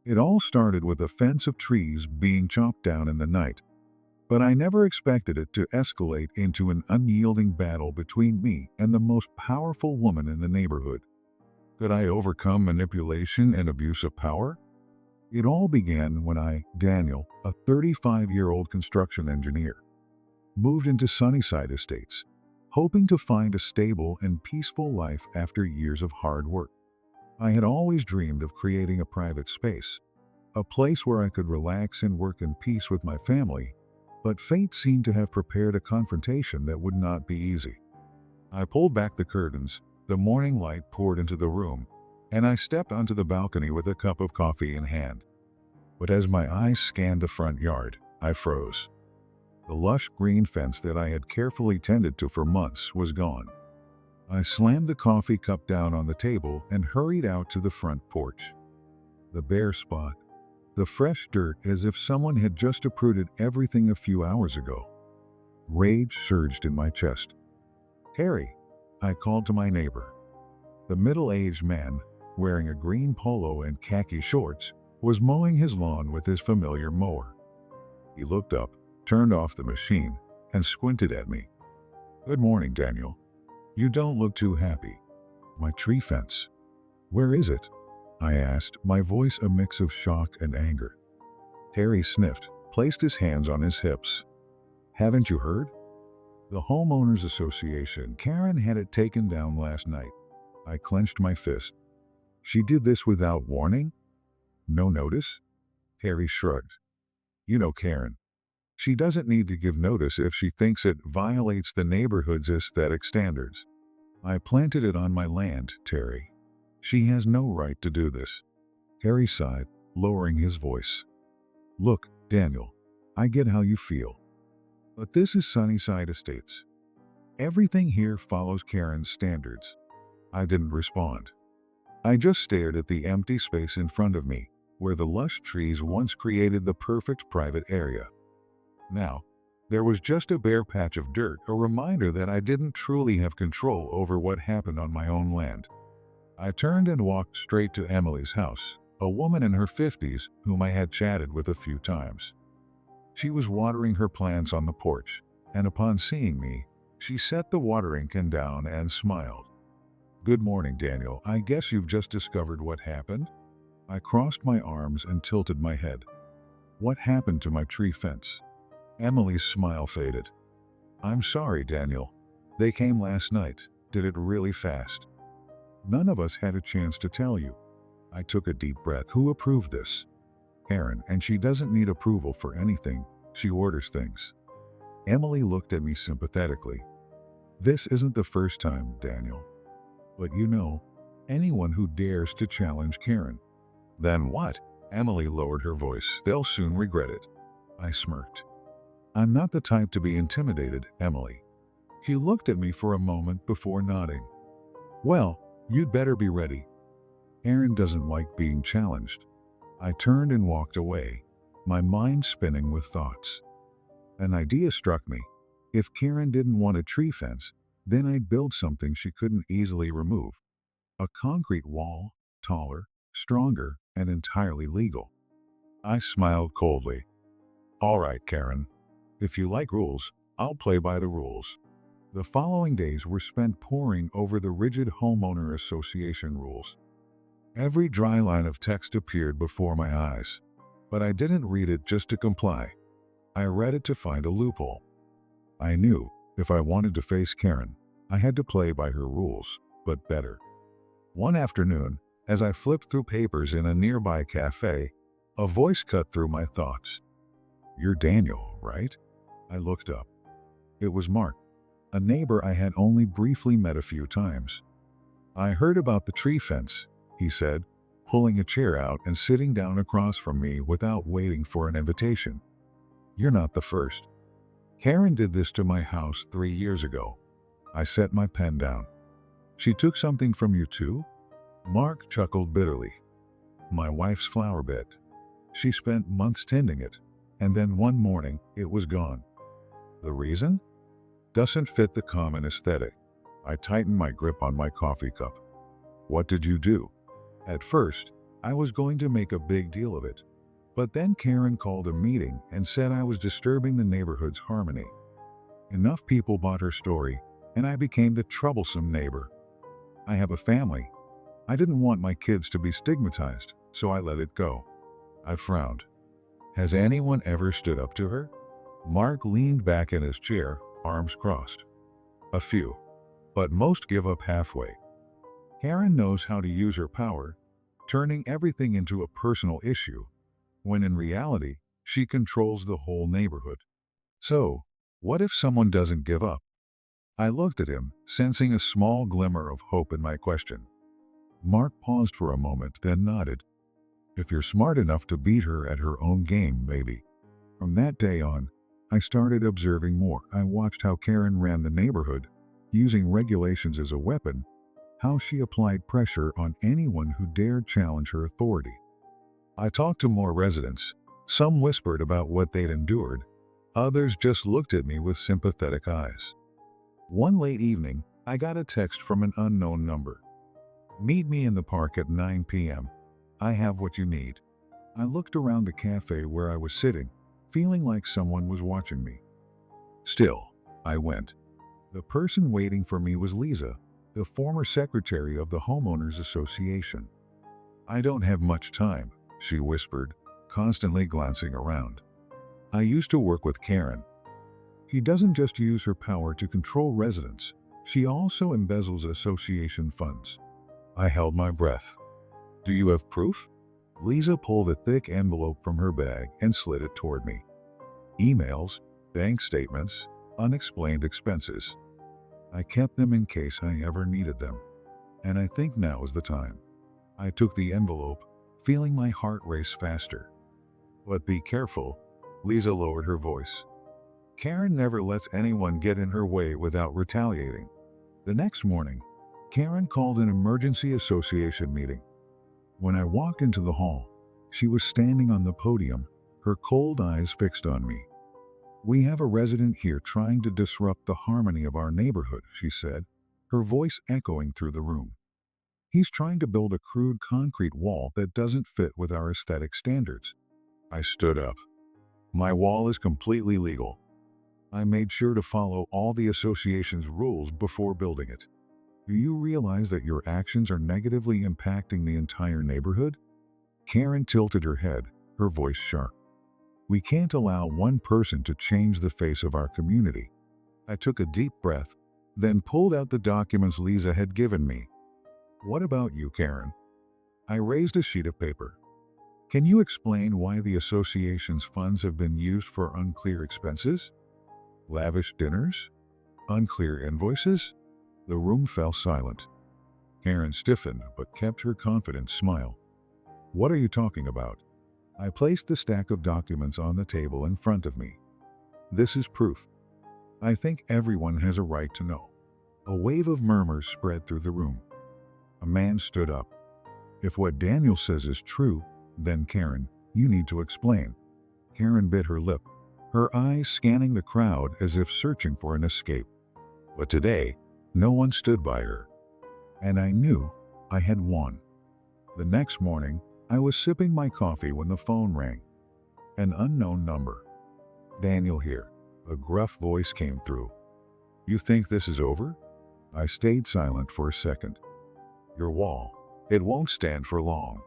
It all started with a fence of trees being chopped down in the night, but I never expected it to escalate into an unyielding battle between me and the most powerful woman in the neighborhood. Could I overcome manipulation and abuse of power? It all began when I, Daniel, a 35-year-old construction engineer, moved into Sunnyside Estates, hoping to find a stable and peaceful life after years of hard work. I had always dreamed of creating a private space, a place where I could relax and work in peace with my family, but fate seemed to have prepared a confrontation that would not be easy. I pulled back the curtains, the morning light poured into the room, and I stepped onto the balcony with a cup of coffee in hand. But as my eyes scanned the front yard, I froze. The lush green fence that I had carefully tended to for months was gone. I slammed the coffee cup down on the table and hurried out to the front porch. The bare spot, the fresh dirt as if someone had just uprooted everything a few hours ago. Rage surged in my chest. "Terry," I called to my neighbor. The middle-aged man, wearing a green polo and khaki shorts, was mowing his lawn with his familiar mower. He looked up, turned off the machine, and squinted at me. "Good morning, Daniel. You don't look too happy." "My tree fence. Where is it?" I asked, my voice a mix of shock and anger. Terry sniffed, placed his hands on his hips. "Haven't you heard? The Homeowners Association, Karen, had it taken down last night." I clenched my fist. "She did this without warning? No notice?" Terry shrugged. "You know Karen. She doesn't need to give notice if she thinks it violates the neighborhood's aesthetic standards. I planted it on my land, Terry. She has no right to do this." Terry sighed, lowering his voice. "Look, Daniel, I get how you feel. But this is Sunnyside Estates. Everything here follows Karen's standards." I didn't respond. I just stared at the empty space in front of me, where the lush trees once created the perfect private area. Now, there was just a bare patch of dirt, a reminder that I didn't truly have control over what happened on my own land. I turned and walked straight to Emily's house, a woman in her 50s whom I had chatted with a few times. She was watering her plants on the porch, and upon seeing me, she set the watering can down and smiled. "Good morning, Daniel. I guess you've just discovered what happened?" I crossed my arms and tilted my head. "What happened to my tree fence?" Emily's smile faded. "I'm sorry, Daniel. They came last night, did it really fast. None of us had a chance to tell you." I took a deep breath. "Who approved this?" "Karen, and she doesn't need approval for anything. She orders things." Emily looked at me sympathetically. "This isn't the first time, Daniel. But you know, anyone who dares to challenge Karen." "Then what?" Emily lowered her voice. "They'll soon regret it." I smirked. "I'm not the type to be intimidated, Emily." She looked at me for a moment before nodding. "Well, you'd better be ready. Karen doesn't like being challenged." I turned and walked away, my mind spinning with thoughts. An idea struck me. If Karen didn't want a tree fence, then I'd build something she couldn't easily remove. A concrete wall, taller, stronger, and entirely legal. I smiled coldly. "All right, Karen. If you like rules, I'll play by the rules." The following days were spent poring over the rigid homeowner association rules. Every dry line of text appeared before my eyes, but I didn't read it just to comply. I read it to find a loophole. I knew if I wanted to face Karen, I had to play by her rules, but better. One afternoon, as I flipped through papers in a nearby cafe, a voice cut through my thoughts. "You're Daniel, right?" I looked up. It was Mark, a neighbor I had only briefly met a few times. "I heard about the tree fence," he said, pulling a chair out and sitting down across from me without waiting for an invitation. "You're not the first. Karen did this to my house 3 years ago." I set my pen down. "She took something from you too?" Mark chuckled bitterly. "My wife's flower bed. She spent months tending it, and then one morning it was gone. The reason? Doesn't fit the common aesthetic." I tightened my grip on my coffee cup. "What did you do?" At first, I was going to make a big deal of it. But then Karen called a meeting and said I was disturbing the neighborhood's harmony. Enough people bought her story, and I became the troublesome neighbor. I have a family. I didn't want my kids to be stigmatized, so I let it go. I frowned. Has anyone ever stood up to her? Mark leaned back in his chair, arms crossed. A few. But most give up halfway. Karen knows how to use her power, turning everything into a personal issue, when in reality, she controls the whole neighborhood. So, what if someone doesn't give up? I looked at him, sensing a small glimmer of hope in my question. Mark paused for a moment, then nodded. If you're smart enough to beat her at her own game, maybe. From that day on, I started observing more. I watched how Karen ran the neighborhood, using regulations as a weapon, how she applied pressure on anyone who dared challenge her authority. I talked to more residents. Some whispered about what they'd endured. Others just looked at me with sympathetic eyes. One late evening, I got a text from an unknown number. Meet me in the park at 9 p.m. I have what you need. I looked around the cafe where I was sitting, feeling like someone was watching me. Still, I went. The person waiting for me was Lisa, the former secretary of the Homeowners Association. I don't have much time, she whispered, constantly glancing around. I used to work with Karen. She doesn't just use her power to control residents, she also embezzles association funds. I held my breath. Do you have proof? Lisa pulled a thick envelope from her bag and slid it toward me. Emails, bank statements, unexplained expenses. I kept them in case I ever needed them. And I think now is the time. I took the envelope, feeling my heart race faster. But be careful, Lisa lowered her voice. Karen never lets anyone get in her way without retaliating. The next morning, Karen called an emergency association meeting. When I walked into the hall, she was standing on the podium, her cold eyes fixed on me. We have a resident here trying to disrupt the harmony of our neighborhood, she said, her voice echoing through the room. He's trying to build a crude concrete wall that doesn't fit with our aesthetic standards. I stood up. My wall is completely legal. I made sure to follow all the association's rules before building it. Do you realize that your actions are negatively impacting the entire neighborhood? Karen tilted her head, her voice sharp. We can't allow one person to change the face of our community. I took a deep breath, then pulled out the documents Lisa had given me. What about you, Karen? I raised a sheet of paper. Can you explain why the association's funds have been used for unclear expenses? Lavish dinners? Unclear invoices? The room fell silent. Karen stiffened but kept her confident smile. What are you talking about? I placed the stack of documents on the table in front of me. This is proof. I think everyone has a right to know. A wave of murmurs spread through the room. A man stood up. If what Daniel says is true, then Karen, you need to explain. Karen bit her lip, her eyes scanning the crowd as if searching for an escape. But today, no one stood by her. And I knew I had won. The next morning, I was sipping my coffee when the phone rang. An unknown number. Daniel here. A gruff voice came through. You think this is over? I stayed silent for a second. Your wall. It won't stand for long.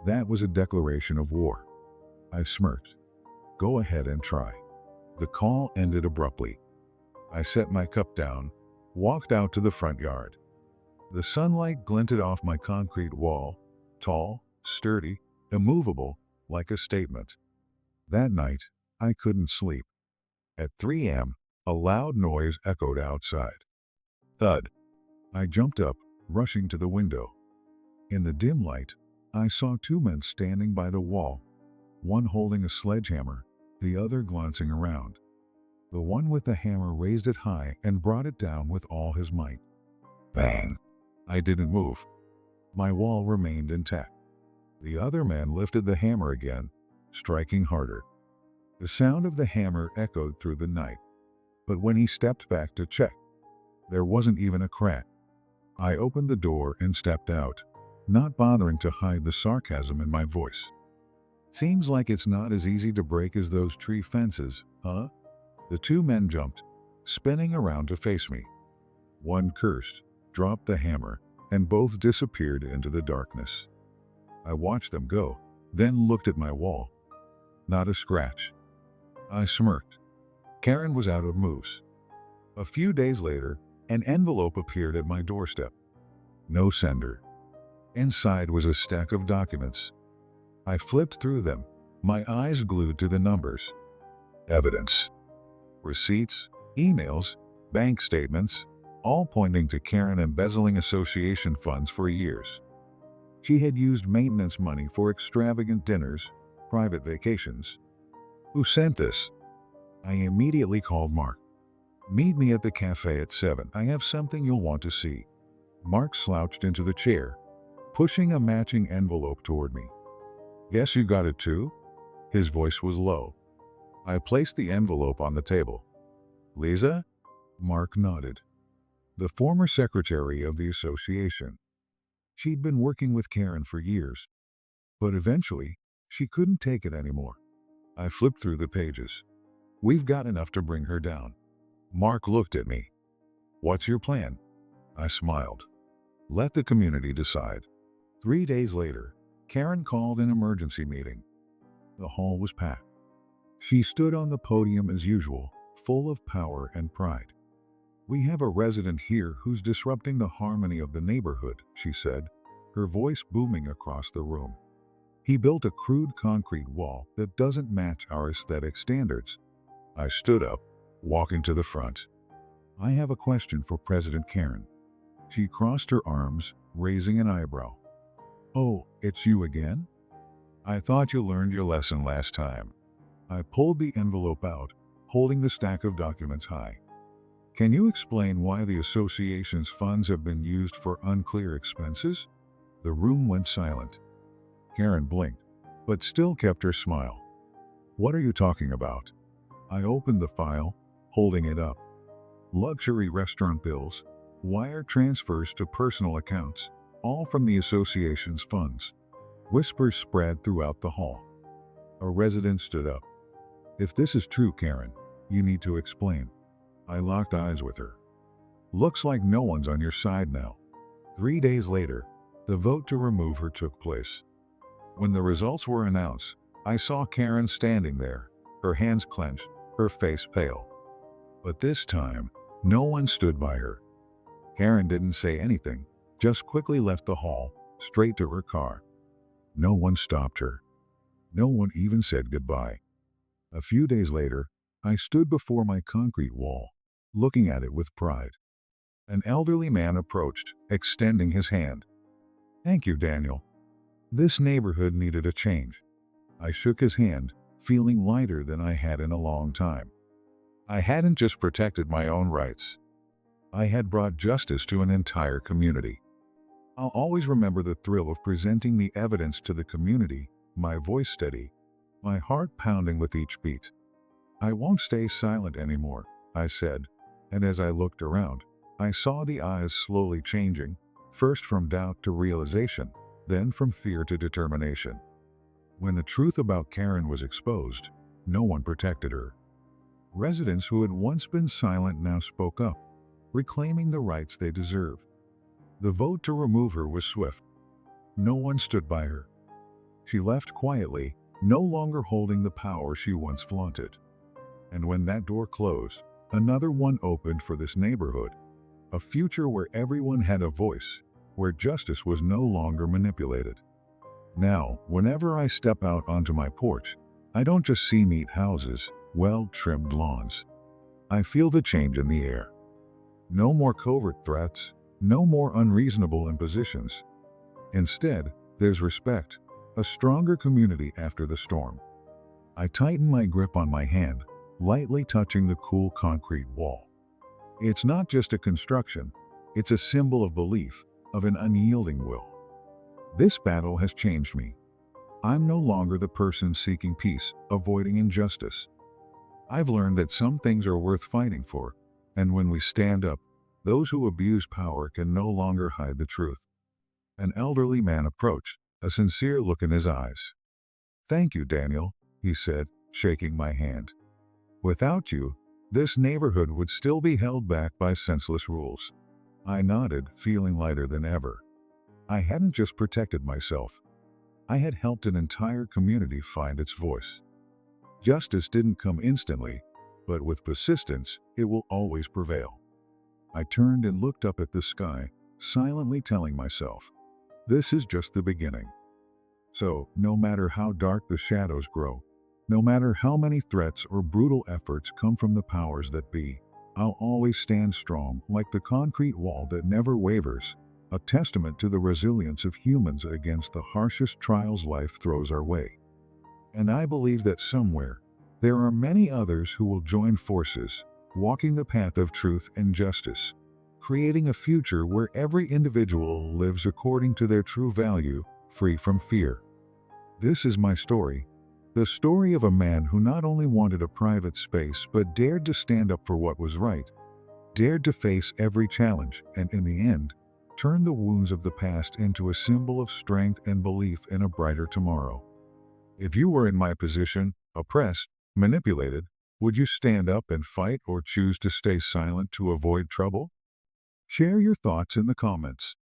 That was a declaration of war. I smirked. Go ahead and try. The call ended abruptly. I set my cup down, walked out to the front yard. The sunlight glinted off my concrete wall, tall, sturdy, immovable, like a statement. That night, I couldn't sleep. At 3 a.m., a loud noise echoed outside. Thud. I jumped up, rushing to the window. In the dim light, I saw two men standing by the wall, one holding a sledgehammer, the other glancing around. The one with the hammer raised it high and brought it down with all his might. Bang! I didn't move. My wall remained intact. The other man lifted the hammer again, striking harder. The sound of the hammer echoed through the night. But when he stepped back to check, there wasn't even a crack. I opened the door and stepped out. not bothering to hide the sarcasm in my voice. Seems like it's not as easy to break as those tree fences, huh? The two men jumped, spinning around to face me. One cursed, dropped the hammer, and both disappeared into the darkness. I watched them go, then looked at my wall. Not a scratch. I smirked. Karen was out of moves. A few days later, an envelope appeared at my doorstep. No sender. Inside was a stack of documents. I flipped through them, my eyes glued to the numbers. Evidence. Receipts, emails, bank statements, all pointing to Karen embezzling association funds for years. She had used maintenance money for extravagant dinners, private vacations. Who sent this? I immediately called Mark. Meet me at the cafe at 7. I have something you'll want to see. Mark slouched into the chair, pushing a matching envelope toward me. Guess you got it too? His voice was low. I placed the envelope on the table. Lisa? Mark nodded. The former secretary of the association. She'd been working with Karen for years, but eventually, she couldn't take it anymore. I flipped through the pages. We've got enough to bring her down. Mark looked at me. What's your plan? I smiled. Let the community decide. 3 days later, Karen called an emergency meeting. The hall was packed. She stood on the podium as usual, full of power and pride. We have a resident here who's disrupting the harmony of the neighborhood, she said, her voice booming across the room. He built a crude concrete wall that doesn't match our aesthetic standards. I stood up, walking to the front. I have a question for President Karen. She crossed her arms, raising an eyebrow. Oh, it's you again? I thought you learned your lesson last time. I pulled the envelope out, holding the stack of documents high. Can you explain why the association's funds have been used for unclear expenses? The room went silent. Karen blinked, but still kept her smile. What are you talking about? I opened the file, holding it up. Luxury restaurant bills, wire transfers to personal accounts, all from the association's funds. Whispers spread throughout the hall. A resident stood up. If this is true, Karen, you need to explain. I locked eyes with her. Looks like no one's on your side now. 3 days later, the vote to remove her took place. When the results were announced, I saw Karen standing there, her hands clenched, her face pale. But this time, no one stood by her. Karen didn't say anything, just quickly left the hall, straight to her car. No one stopped her. No one even said goodbye. A few days later, I stood before my concrete wall, looking at it with pride. An elderly man approached, extending his hand. Thank you, Daniel. This neighborhood needed a change. I shook his hand, feeling lighter than I had in a long time. I hadn't just protected my own rights. I had brought justice to an entire community. I'll always remember the thrill of presenting the evidence to the community, my voice steady, my heart pounding with each beat. I won't stay silent anymore, I said, and as I looked around, I saw the eyes slowly changing, first from doubt to realization, then from fear to determination. When the truth about Karen was exposed, no one protected her. Residents who had once been silent now spoke up, reclaiming the rights they deserved. The vote to remove her was swift. No one stood by her. She left quietly, no longer holding the power she once flaunted. And when that door closed, another one opened for this neighborhood, a future where everyone had a voice, where justice was no longer manipulated. Now, whenever I step out onto my porch, I don't just see neat houses, well-trimmed lawns. I feel the change in the air. No more covert threats, no more unreasonable impositions. Instead, there's respect, a stronger community after the storm. I tighten my grip on my hand, lightly touching the cool concrete wall. It's not just a construction, it's a symbol of belief, of an unyielding will. This battle has changed me. I'm no longer the person seeking peace, avoiding injustice. I've learned that some things are worth fighting for, and when we stand up, those who abuse power can no longer hide the truth. An elderly man approached, a sincere look in his eyes. "Thank you, Daniel," he said, shaking my hand. "Without you, this neighborhood would still be held back by senseless rules." I nodded, feeling lighter than ever. I hadn't just protected myself. I had helped an entire community find its voice. Justice didn't come instantly, but with persistence, it will always prevail. I turned and looked up at the sky, silently telling myself, this is just the beginning. So, no matter how dark the shadows grow, no matter how many threats or brutal efforts come from the powers that be, I'll always stand strong like the concrete wall that never wavers, a testament to the resilience of humans against the harshest trials life throws our way. And I believe that somewhere, there are many others who will join forces, walking the path of truth and justice, creating a future where every individual lives according to their true value, free from fear. This is my story, the story of a man who not only wanted a private space but dared to stand up for what was right, dared to face every challenge, and in the end, turn the wounds of the past into a symbol of strength and belief in a brighter tomorrow. If you were in my position, oppressed, manipulated, would you stand up and fight or choose to stay silent to avoid trouble? Share your thoughts in the comments.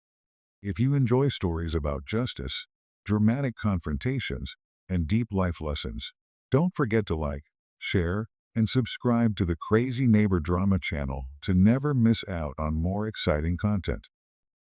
If you enjoy stories about justice, dramatic confrontations, and deep life lessons, don't forget to like, share, and subscribe to the Crazy Neighbor Drama channel to never miss out on more exciting content.